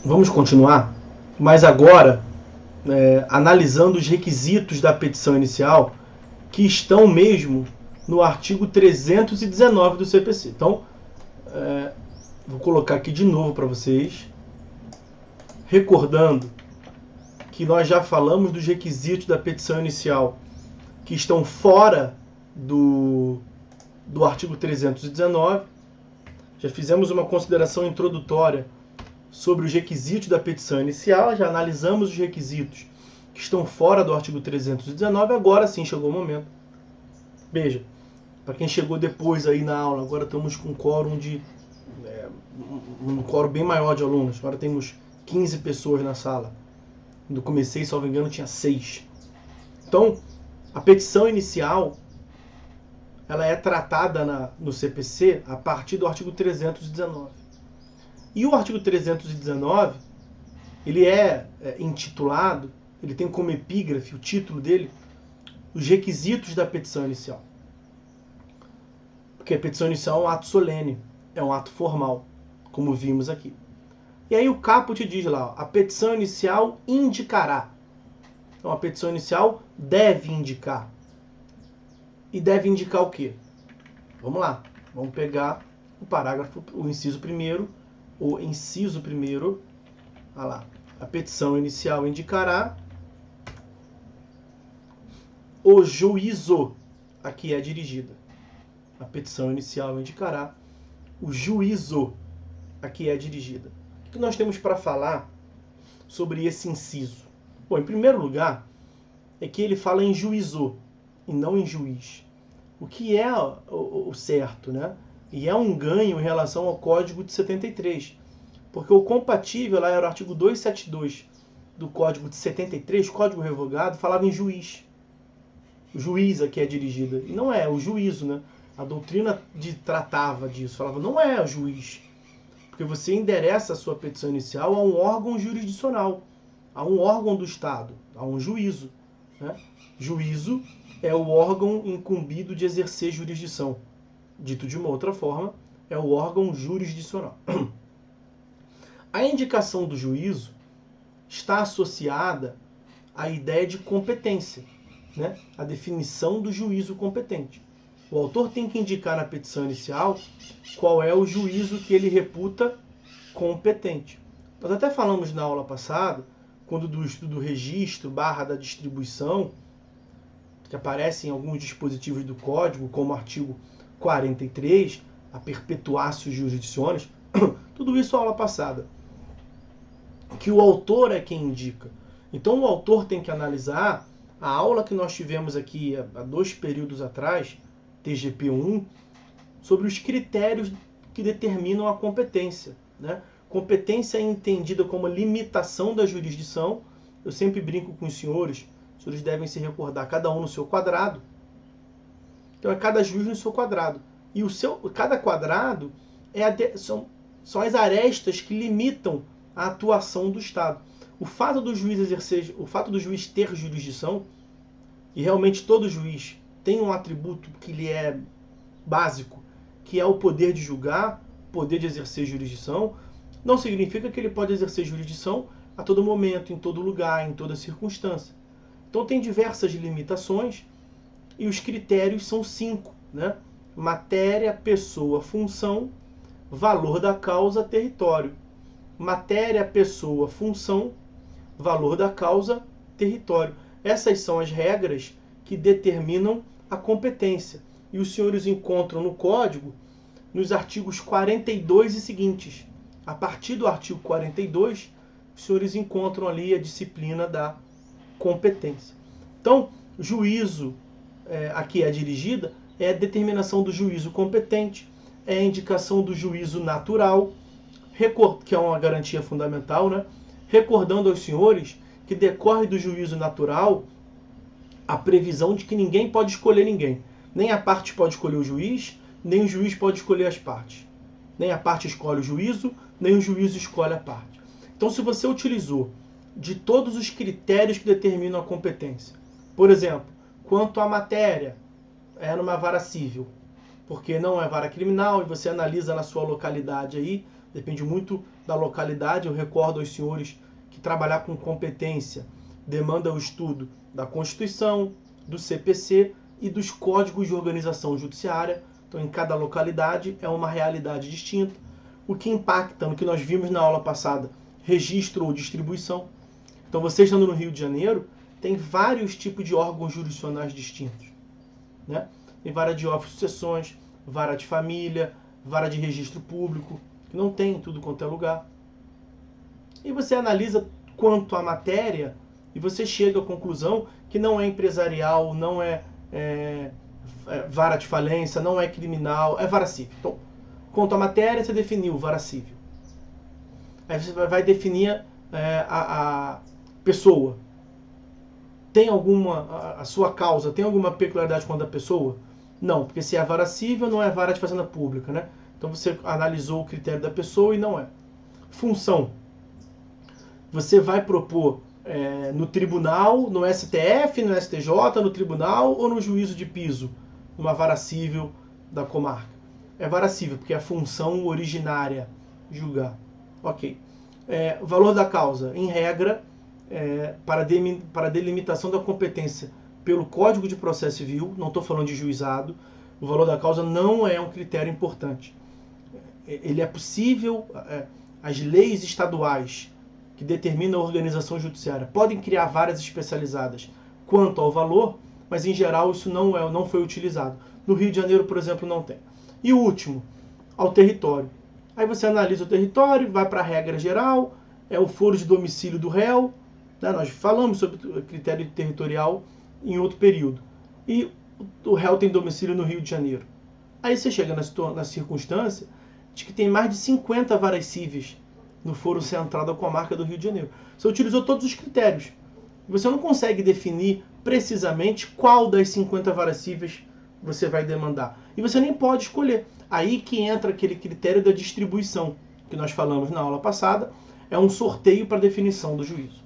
Vamos continuar, mas agora analisando os requisitos da petição inicial que estão mesmo no artigo 319 do CPC. Então, vou colocar aqui de novo para vocês, recordando que nós já falamos dos requisitos da petição inicial que estão fora do artigo 319. Já fizemos uma consideração introdutória sobre os requisitos da petição inicial, já analisamos os requisitos que estão fora do artigo 319, agora sim chegou o momento. Veja, para quem chegou depois aí na aula, agora estamos com um quórum bem maior de alunos, agora temos 15 pessoas na sala. Quando comecei, se não me engano, tinha 6. Então, a petição inicial ela é tratada no CPC a partir do artigo 319. E o artigo 319, ele é intitulado, ele tem como epígrafe, o título dele, os requisitos da petição inicial. Porque a petição inicial é um ato solene, é um ato formal, como vimos aqui. E aí o caput diz lá, a petição inicial indicará. Então a petição inicial deve indicar. E deve indicar o quê? Vamos lá, vamos pegar o parágrafo, o inciso primeiro, olha lá, a petição inicial indicará o juízo a que é dirigida. A petição inicial indicará o juízo a que é dirigida. O que nós temos para falar sobre esse inciso? Bom, em primeiro lugar, é que ele fala em juízo e não em juiz. O que é o certo, né? E é um ganho em relação ao Código de 73. Porque o compatível lá era o artigo 272 do Código de 73, Código Revogado, falava em juiz. O juiz a que é dirigida. E não é, o juízo, né? A doutrina tratava disso. Falava, não é o juiz. Porque você endereça a sua petição inicial a um órgão jurisdicional, a um órgão do Estado, a um juízo. Né? Juízo é o órgão incumbido de exercer jurisdição. Dito de uma outra forma, é o órgão jurisdicional. A indicação do juízo está associada à ideia de competência, né? A definição do juízo competente. O autor tem que indicar na petição inicial qual é o juízo que ele reputa competente. Nós até falamos na aula passada, quando do estudo do registro / da distribuição, que aparece em alguns dispositivos do Código, como o artigo 43, a perpetuatio jurisdictionis, tudo isso é aula passada. Que o autor é quem indica. Então o autor tem que analisar a aula que nós tivemos aqui há 2 períodos atrás, TGP1, sobre os critérios que determinam a competência. Né? Competência é entendida como limitação da jurisdição. Eu sempre brinco com os senhores devem se recordar, cada um no seu quadrado. Então é cada juiz no seu quadrado. E cada quadrado são as arestas que limitam a atuação do Estado. O fato do juiz ter jurisdição, e realmente todo juiz tem um atributo que lhe é básico, que é o poder de julgar, poder de exercer jurisdição, não significa que ele pode exercer jurisdição a todo momento, em todo lugar, em toda circunstância. Então tem diversas limitações e os critérios são 5, né? Matéria, pessoa, função, valor da causa, território. Matéria, pessoa, função, valor da causa, território. Essas são as regras que determinam a competência. E os senhores encontram no Código, nos artigos 42 e seguintes. A partir do artigo 42, os senhores encontram ali a disciplina da competência. Então, juízo a que é dirigida é a determinação do juízo competente, é a indicação do juízo natural, que é uma garantia fundamental, né? Recordando aos senhores que decorre do juízo natural a previsão de que ninguém pode escolher ninguém. Nem a parte pode escolher o juiz, nem o juiz pode escolher as partes. Nem a parte escolhe o juízo, nem o juízo escolhe a parte. Então, se você utilizou de todos os critérios que determinam a competência, por exemplo, quanto à matéria, é numa vara civil, porque não é vara criminal, e você analisa na sua localidade aí, depende muito da localidade. Eu recordo aos senhores que trabalhar com competência demanda o estudo da Constituição, do CPC e dos códigos de organização judiciária. Então, em cada localidade é uma realidade distinta, o que impacta no que nós vimos na aula passada, registro ou distribuição. Então, você estando no Rio de Janeiro, tem vários tipos de órgãos jurisdicionais distintos, né? Tem vara de ofício de sucessões, vara de família, vara de registro público, que não tem em tudo quanto é lugar. E você analisa quanto à matéria e você chega à conclusão que não é empresarial, não é vara de falência, não é criminal, é vara civil. Então, quanto à matéria, você definiu vara civil. Aí você vai definir a pessoa. Tem alguma, a sua causa tem alguma peculiaridade quanto à pessoa? Não, porque se é vara civil, não é vara de fazenda pública, né? Então você analisou o critério da pessoa e não é. Função. Você vai propor no tribunal, no STF, no STJ, no tribunal ou no juízo de piso, numa vara civil da comarca. É vara civil, porque é a função originária, julgar. Ok. Valor da causa, em regra, para delimitação da competência pelo Código de Processo Civil, não estou falando de juizado, o valor da causa não é um critério importante. Ele é possível, as leis estaduais que determinam a organização judiciária podem criar varas especializadas quanto ao valor, mas em geral isso não foi utilizado. No Rio de Janeiro, por exemplo, não tem. E o último, ao território. Aí você analisa o território, vai para a regra geral, o foro de domicílio do réu, né? Nós falamos sobre o critério territorial em outro período. E o réu tem domicílio no Rio de Janeiro. Aí você chega na circunstância de que tem mais de 50 varas cíveis no foro central da comarca do Rio de Janeiro. Você utilizou todos os critérios. Você não consegue definir precisamente qual das 50 varas cíveis você vai demandar. E você nem pode escolher. Aí que entra aquele critério da distribuição, que nós falamos na aula passada, é um sorteio para definição do juízo.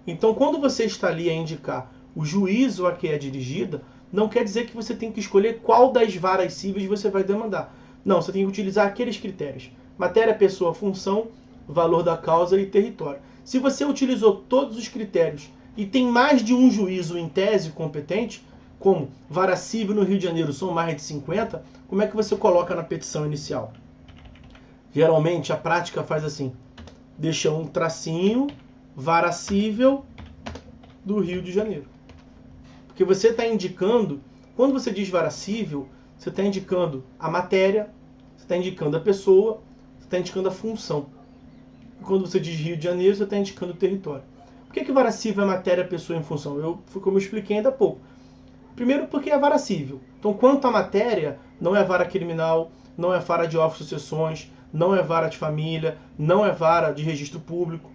Então, quando você está ali a indicar o juízo a que é dirigida, não quer dizer que você tem que escolher qual das varas cíveis você vai demandar. Não, você tem que utilizar aqueles critérios. Matéria, pessoa, função, valor da causa e território. Se você utilizou todos os critérios e tem mais de um juízo em tese competente, como vara civil no Rio de Janeiro são mais de 50, como é que você coloca na petição inicial? Geralmente a prática faz assim, deixa um tracinho, vara civil do Rio de Janeiro. Porque você está indicando, quando você diz vara civil, você está indicando a matéria, você está indicando a pessoa, você está indicando a função. E quando você diz Rio de Janeiro, você está indicando o território. Por que vara civil é matéria, pessoa e função? Foi como eu expliquei ainda há pouco. Primeiro porque é vara civil. Então, quanto à matéria, não é vara criminal, não é vara de ofício de sucessões, não é vara de família, não é vara de registro público.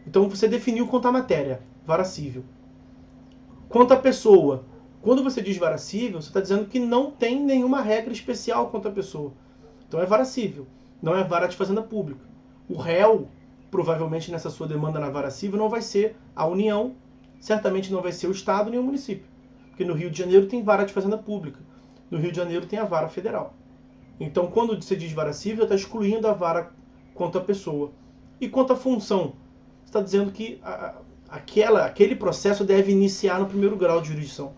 Então, você definiu quanto à matéria, vara civil. Quanto à pessoa, quando você diz vara civil, você está dizendo que não tem nenhuma regra especial quanto à pessoa. Então, é vara civil, não é vara de fazenda pública. O réu, provavelmente nessa sua demanda na vara civil, não vai ser a União, certamente não vai ser o Estado nem o município. Porque no Rio de Janeiro tem vara de fazenda pública. No Rio de Janeiro tem a vara federal. Então, quando você diz vara civil, está excluindo a vara quanto à pessoa. E quanto à função, você está dizendo que aquele processo deve iniciar no primeiro grau de jurisdição.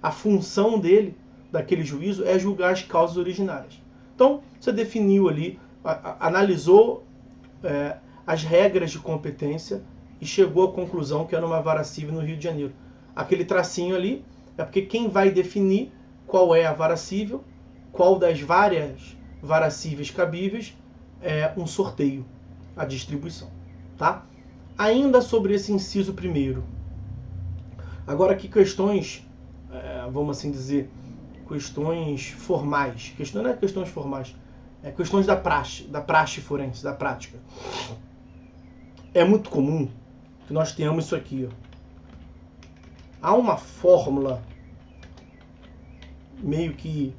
A função dele, daquele juízo, é julgar as causas originárias. Então, você definiu ali, analisou as regras de competência e chegou à conclusão que era uma vara civil no Rio de Janeiro. Aquele tracinho ali é porque quem vai definir qual é a vara civil, qual das várias varas cíveis cabíveis, é um sorteio, a distribuição. Tá? Ainda sobre esse inciso primeiro. Agora aqui questões, vamos assim dizer, questões formais. Não é questões formais, questões da praxe forense, da prática. É muito comum que nós tenhamos isso aqui. Há uma fórmula meio que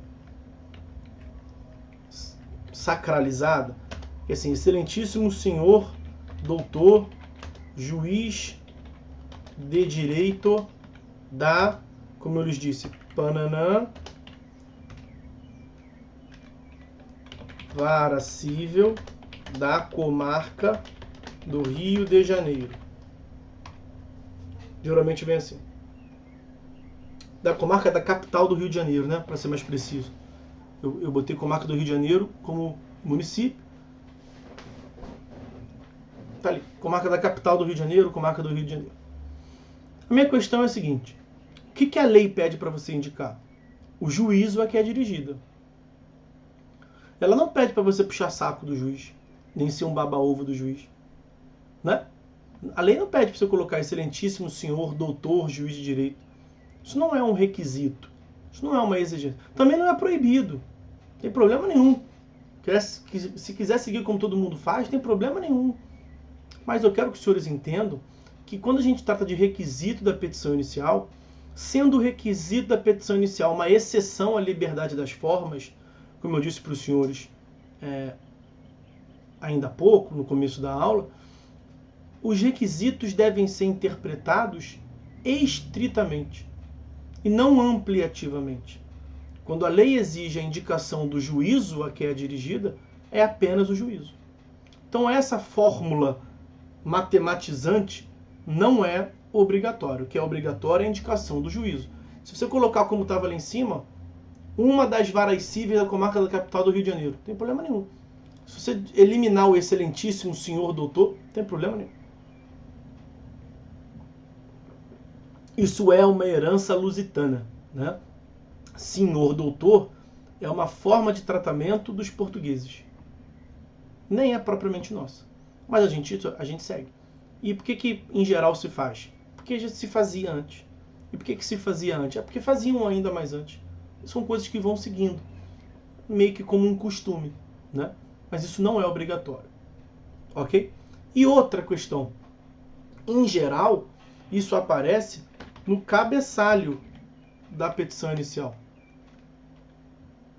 sacralizada, que assim, excelentíssimo senhor, doutor, juiz de direito da, como eu lhes disse, Pananã, vara civil da comarca do Rio de Janeiro. Geralmente vem assim. Da comarca da capital do Rio de Janeiro, né? Para ser mais preciso. Eu botei comarca do Rio de Janeiro como município. Tá ali. Comarca da capital do Rio de Janeiro, comarca do Rio de Janeiro. A minha questão é a seguinte. O que a lei pede para você indicar? O juízo a que é dirigida. Ela não pede para você puxar saco do juiz, nem ser um baba-ovo do juiz. Né? A lei não pede para você colocar excelentíssimo senhor, doutor, juiz de direito. Isso não é um requisito. Isso não é uma exigência. Também não é proibido. Não tem problema nenhum. Se quiser seguir como todo mundo faz, não tem problema nenhum. Mas eu quero que os senhores entendam que quando a gente trata de requisito da petição inicial, sendo o requisito da petição inicial uma exceção à liberdade das formas, como eu disse para os senhores ainda há pouco, no começo da aula, os requisitos devem ser interpretados estritamente e não ampliativamente. Quando a lei exige a indicação do juízo a que é dirigida, é apenas o juízo. Então essa fórmula matematizante não é obrigatório. O que é obrigatório é a indicação do juízo. Se você colocar como estava ali em cima, uma das varas cíveis da comarca da capital do Rio de Janeiro, não tem problema nenhum. Se você eliminar o excelentíssimo senhor doutor, não tem problema nenhum. Isso é uma herança lusitana, né? Senhor doutor é uma forma de tratamento dos portugueses. Nem é propriamente nossa. Mas a gente segue. E por que em geral se faz? Porque já se fazia antes. E por que se fazia antes? É porque faziam ainda mais antes. São coisas que vão seguindo. Meio que como um costume, né? Mas isso não é obrigatório. Ok? E outra questão. Em geral, isso aparece no cabeçalho da petição inicial.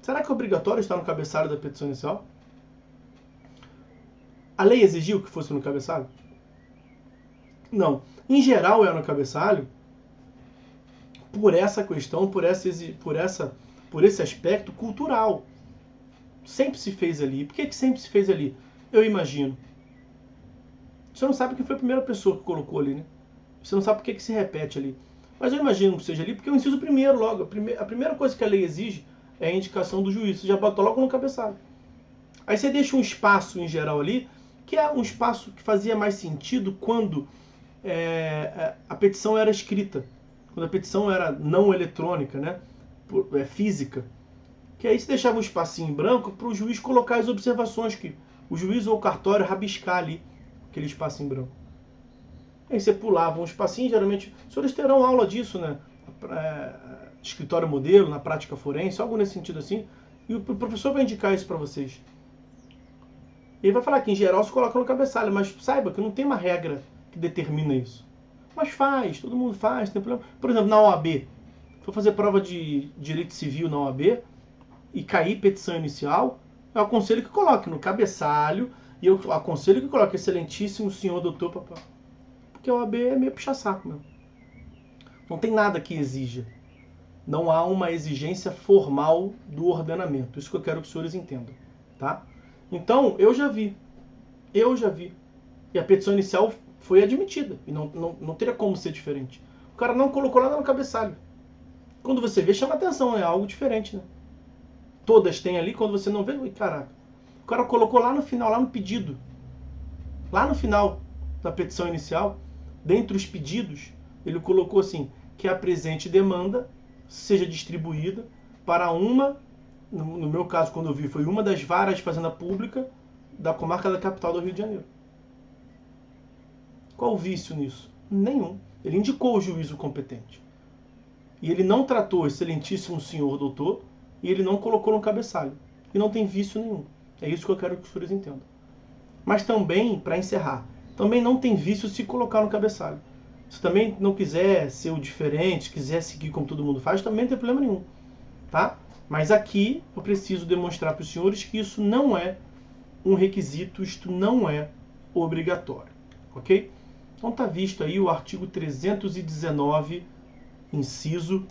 Será que é obrigatório estar no cabeçalho da petição inicial? A lei exigiu que fosse no cabeçalho? Não. Em geral é no cabeçalho por essa questão, por esse aspecto cultural. Sempre se fez ali. Por que sempre se fez ali? Eu imagino. Você não sabe quem foi a primeira pessoa que colocou ali, né? Você não sabe por que se repete ali. Mas eu imagino que seja ali, porque eu inciso primeiro logo. A primeira coisa que a lei exige é a indicação do juiz. Você já botou logo no cabeçalho. Aí você deixa um espaço em geral ali, que é um espaço que fazia mais sentido quando a petição era escrita. Quando a petição era não eletrônica, né? Física. Que aí você deixava um espacinho em branco para o juiz colocar as observações, que o juiz ou o cartório rabiscar ali aquele espacinho em branco. Aí você pulava um espacinho, geralmente, os senhores terão aula disso, né? Escritório modelo, na prática forense, algo nesse sentido assim, e o professor vai indicar isso para vocês. Ele vai falar que em geral se coloca no cabeçalho, mas saiba que não tem uma regra que determina isso. Mas faz, todo mundo faz, tem problema. Por exemplo, na OAB, for fazer prova de direito civil na OAB e cair petição inicial, eu aconselho que coloque no cabeçalho e eu aconselho que coloque excelentíssimo senhor doutor papá. Porque a OAB é meio puxa-saco mesmo. Não tem nada que exija. Não há uma exigência formal do ordenamento. Isso que eu quero que os senhores entendam. Tá? Então, eu já vi. E a petição inicial foi admitida. E não teria como ser diferente. O cara não colocou nada no cabeçalho. Quando você vê, chama atenção. É algo diferente, né? Todas têm ali. Quando você não vê, caraca. O cara colocou lá no final, lá no pedido. Lá no final da petição inicial, dentre os pedidos, ele colocou assim, que a presente demanda seja distribuída para uma, no meu caso, quando eu vi, foi uma das varas de fazenda pública da comarca da capital do Rio de Janeiro. Qual o vício nisso? Nenhum. Ele indicou o juízo competente. E ele não tratou excelentíssimo senhor doutor, e ele não colocou no cabeçalho. E não tem vício nenhum. É isso que eu quero que os senhores entendam. Mas também, para encerrar, também não tem vício se colocar no cabeçalho. Se também não quiser ser o diferente, quiser seguir como todo mundo faz, também não tem problema nenhum. Tá? Mas aqui eu preciso demonstrar para os senhores que isso não é um requisito, isto não é obrigatório. Ok? Então está visto aí o artigo 319, inciso